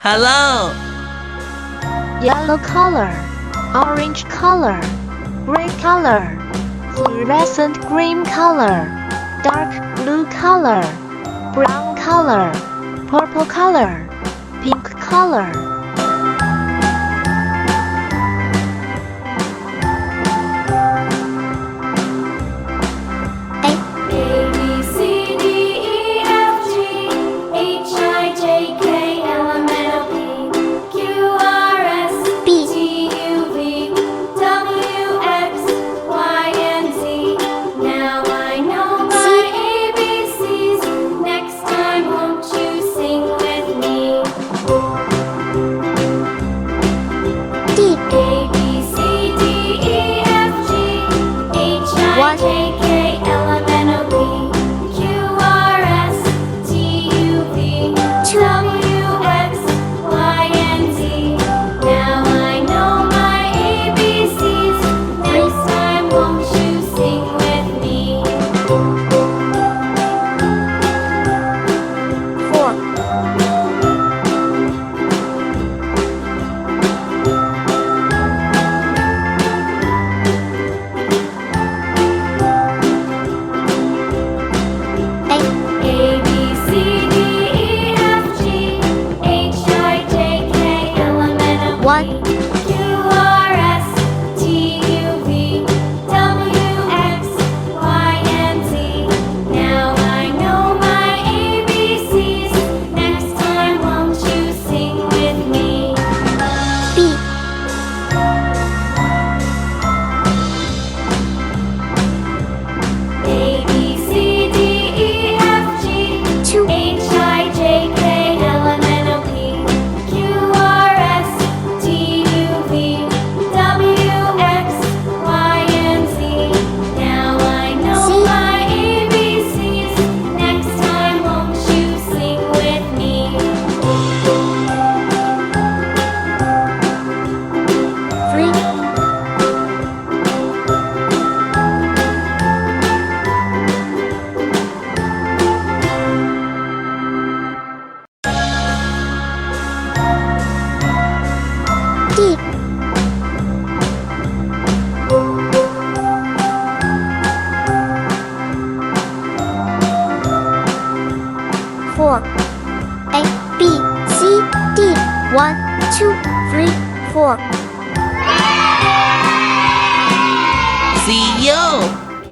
Hello. Yellow color, orange color, gray color, fluorescent green color, dark blue color, brown color, purple color, pink color. Four. A, B, C, D. 1, 2, 3, 4. See you.